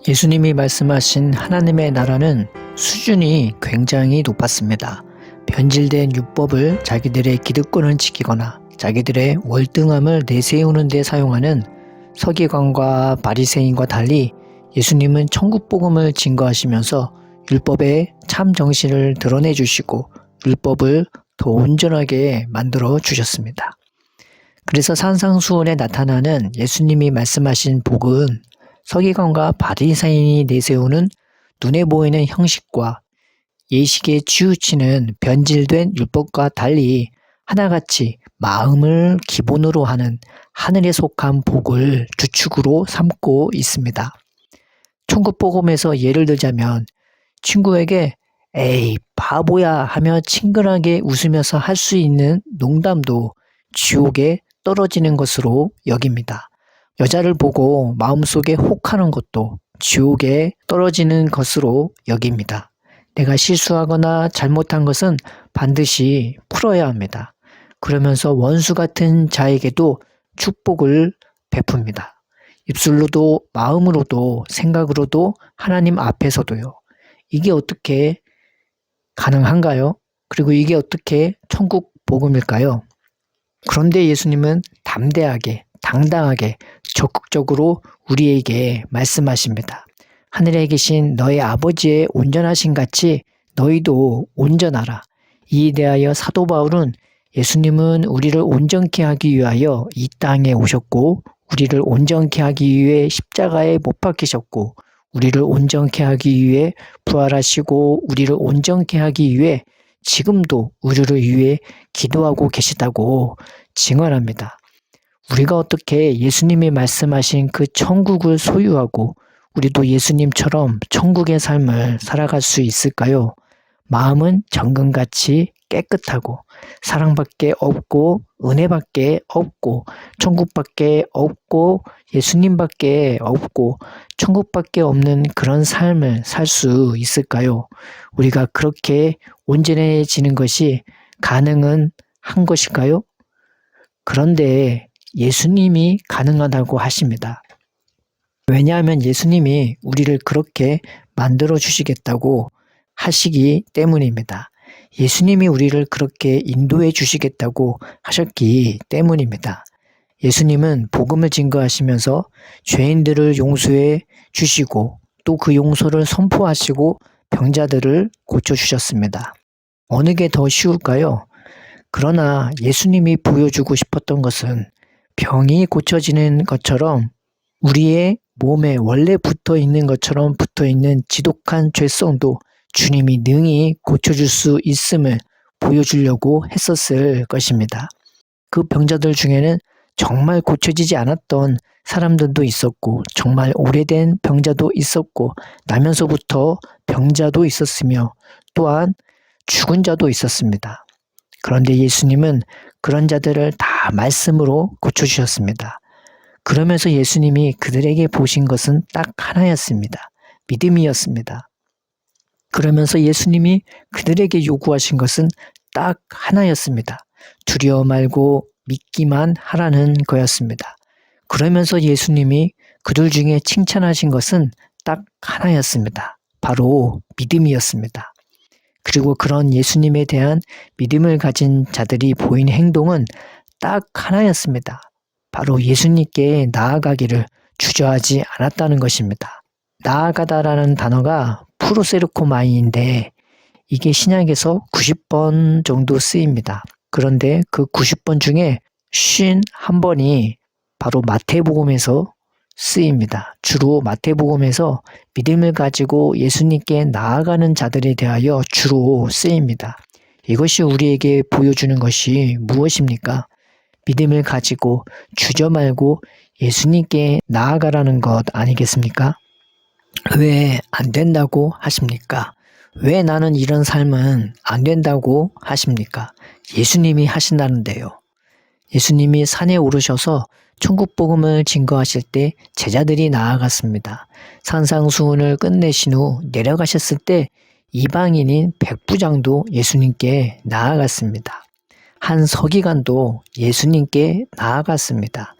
예수님이 말씀하신 하나님의 나라는 수준이 굉장히 높았습니다. 변질된 율법을 자기들의 기득권을 지키거나 자기들의 월등함을 내세우는 데 사용하는 서기관과 바리새인과 달리 예수님은 천국 복음을 증거하시면서 율법의 참 정신을 드러내 주시고 율법을 더 온전하게 만들어 주셨습니다. 그래서 산상수훈에 나타나는 예수님이 말씀하신 복은 서기관과 바리새인이 내세우는 눈에 보이는 형식과 예식에 치우치는 변질된 율법과 달리 하나같이 마음을 기본으로 하는 하늘에 속한 복을 주축으로 삼고 있습니다. 천국 복음에서 예를 들자면 친구에게 에이 바보야 하며 친근하게 웃으면서 할 수 있는 농담도 지옥에 떨어지는 것으로 여깁니다. 여자를 보고 마음속에 혹하는 것도 지옥에 떨어지는 것으로 여깁니다. 내가 실수하거나 잘못한 것은 반드시 풀어야 합니다. 그러면서 원수 같은 자에게도 축복을 베풉니다. 입술로도 마음으로도 생각으로도 하나님 앞에서도요. 이게 어떻게 가능한가요? 그리고 이게 어떻게 천국 복음일까요? 그런데 예수님은 담대하게, 당당하게, 적극적으로 우리에게 말씀하십니다. 하늘에 계신 너희 아버지의 온전하신 같이 너희도 온전하라. 이에 대하여 사도 바울은 예수님은 우리를 온전케 하기 위하여 이 땅에 오셨고 우리를 온전케 하기 위해 십자가에 못 박히셨고 우리를 온전케 하기 위해 부활하시고 우리를 온전케 하기 위해 지금도 우리를 위해 기도하고 계시다고 증언합니다. 우리가 어떻게 예수님이 말씀하신 그 천국을 소유하고 우리도 예수님처럼 천국의 삶을 살아갈 수 있을까요? 마음은 정금같이 깨끗하고 사랑밖에 없고 은혜밖에 없고 천국밖에 없고 예수님밖에 없고 천국밖에 없는 그런 삶을 살 수 있을까요? 우리가 그렇게 온전해지는 것이 가능은 한 것일까요? 그런데 예수님이 가능하다고 하십니다. 왜냐하면 예수님이 우리를 그렇게 만들어 주시겠다고 하시기 때문입니다. 예수님이 우리를 그렇게 인도해 주시겠다고 하셨기 때문입니다. 예수님은 복음을 증거하시면서 죄인들을 용서해 주시고 또 그 용서를 선포하시고 병자들을 고쳐주셨습니다. 어느 게 더 쉬울까요? 그러나 예수님이 보여주고 싶었던 것은 병이 고쳐지는 것처럼 우리의 몸에 원래 붙어 있는 것처럼 붙어 있는 지독한 죄성도 주님이 능히 고쳐줄 수 있음을 보여주려고 했었을 것입니다. 그 병자들 중에는 정말 고쳐지지 않았던 사람들도 있었고 정말 오래된 병자도 있었고 나면서부터 병자도 있었으며 또한 죽은 자도 있었습니다. 그런데 예수님은 그런 자들을 다 말씀으로 고쳐주셨습니다. 그러면서 예수님이 그들에게 보신 것은 딱 하나였습니다. 믿음이었습니다. 그러면서 예수님이 그들에게 요구하신 것은 딱 하나였습니다. 두려워 말고 믿기만 하라는 거였습니다. 그러면서 예수님이 그들 중에 칭찬하신 것은 딱 하나였습니다. 바로 믿음이었습니다. 그리고 그런 예수님에 대한 믿음을 가진 자들이 보인 행동은 딱 하나였습니다. 바로 예수님께 나아가기를 주저하지 않았다는 것입니다. 나아가다라는 단어가 프로세르코마이인데 이게 신약에서 90번 정도 쓰입니다. 그런데 그 90번 중에 51번이 바로 마태복음에서 쓰입니다. 주로 마태복음에서 믿음을 가지고 예수님께 나아가는 자들에 대하여 주로 쓰입니다. 이것이 우리에게 보여주는 것이 무엇입니까? 믿음을 가지고 주저 말고 예수님께 나아가라는 것 아니겠습니까? 왜 안 된다고 하십니까? 왜 나는 이런 삶은 안 된다고 하십니까? 예수님이 하신다는데요. 예수님이 산에 오르셔서 천국 복음을 증거하실 때 제자들이 나아갔습니다. 산상수훈을 끝내신 후 내려가셨을 때 이방인인 백부장도 예수님께 나아갔습니다. 한 서기관도 예수님께 나아갔습니다.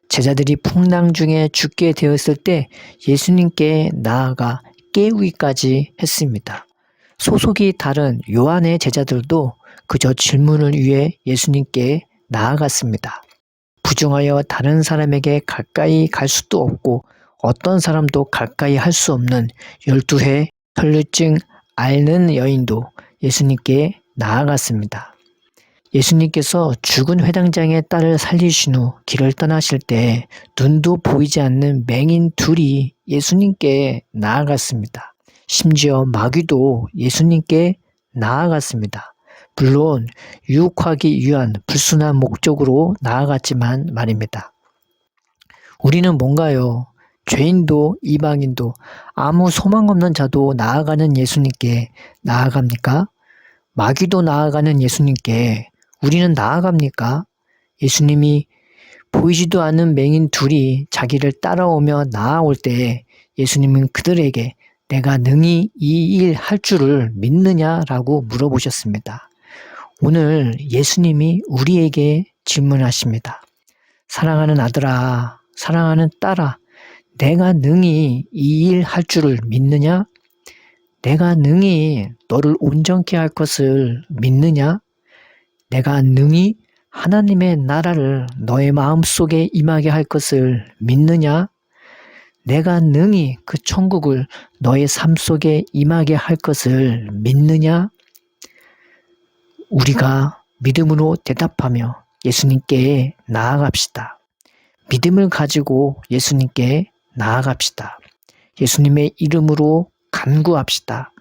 제자들이 풍랑 중에 죽게 되었을 때 예수님께 나아가 깨우기까지 했습니다. 소속이 다른 요한의 제자들도 그저 질문을 위해 예수님께 나아갔습니다. 부정하여 다른 사람에게 가까이 갈 수도 없고 어떤 사람도 가까이 할 수 없는 12해 혈루증 앓는 여인도 예수님께 나아갔습니다. 예수님께서 죽은 회당장의 딸을 살리신 후 길을 떠나실 때 눈도 보이지 않는 맹인 둘이 예수님께 나아갔습니다. 심지어 마귀도 예수님께 나아갔습니다. 물론 유혹하기 위한 불순한 목적으로 나아갔지만 말입니다. 우리는 뭔가요? 죄인도 이방인도 아무 소망 없는 자도 나아가는 예수님께 나아갑니까? 마귀도 나아가는 예수님께 우리는 나아갑니까? 예수님이 보이지도 않는 맹인 둘이 자기를 따라오며 나아올 때 예수님은 그들에게 내가 능히 이 일 할 줄을 믿느냐라고 물어보셨습니다. 오늘 예수님이 우리에게 질문하십니다. 사랑하는 아들아, 사랑하는 딸아, 내가 능히 이 일 할 줄을 믿느냐? 내가 능히 너를 온전케 할 것을 믿느냐? 내가 능히 하나님의 나라를 너의 마음속에 임하게 할 것을 믿느냐? 내가 능히 그 천국을 너의 삶 속에 임하게 할 것을 믿느냐? 우리가 믿음으로 대답하며 예수님께 나아갑시다. 믿음을 가지고 예수님께 나아갑시다. 예수님의 이름으로 간구합시다.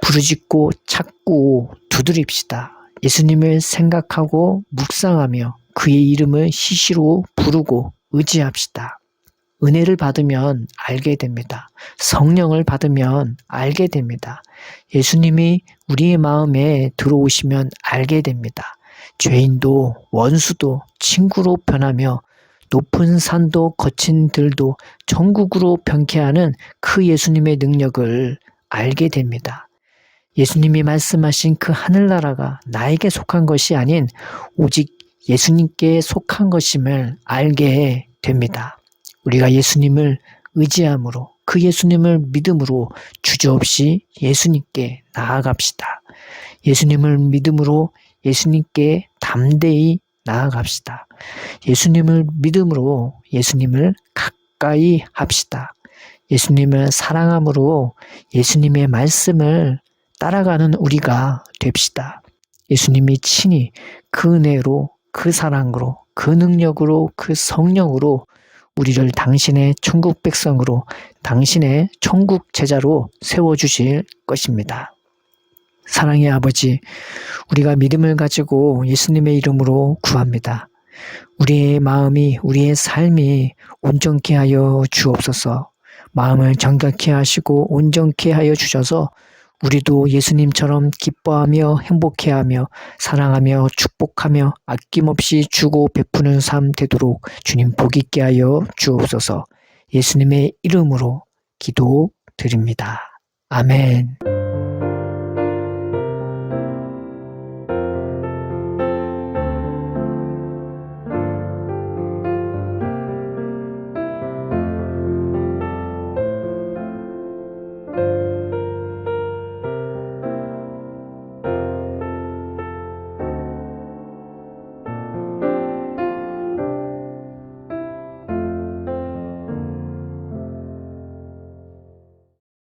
부르짖고 찾고 두드립시다. 예수님을 생각하고 묵상하며 그의 이름을 시시로 부르고 의지합시다. 은혜를 받으면 알게 됩니다. 성령을 받으면 알게 됩니다. 예수님이 우리의 마음에 들어오시면 알게 됩니다. 죄인도 원수도 친구로 변하며 높은 산도 거친 들도 천국으로 변케 하는 그 예수님의 능력을 알게 됩니다. 예수님이 말씀하신 그 하늘나라가 나에게 속한 것이 아닌 오직 예수님께 속한 것임을 알게 됩니다. 우리가 예수님을 의지함으로 그 예수님을 믿음으로 주저없이 예수님께 나아갑시다. 예수님을 믿음으로 예수님께 담대히 나아갑시다. 예수님을 믿음으로 예수님을 가까이 합시다. 예수님을 사랑함으로 예수님의 말씀을 따라가는 우리가 됩시다. 예수님이 친히 그 은혜로 그 사랑으로 그 능력으로 그 성령으로 우리를 당신의 천국 백성으로 당신의 천국 제자로 세워주실 것입니다. 사랑의 아버지, 우리가 믿음을 가지고 예수님의 이름으로 구합니다. 우리의 마음이, 우리의 삶이 온전케 하여 주옵소서. 마음을 정결케 하시고 온전케 하여 주셔서 우리도 예수님처럼 기뻐하며 행복해하며 사랑하며 축복하며 아낌없이 주고 베푸는 삶 되도록 주님 복 있게 하여 주옵소서. 예수님의 이름으로 기도드립니다. 아멘.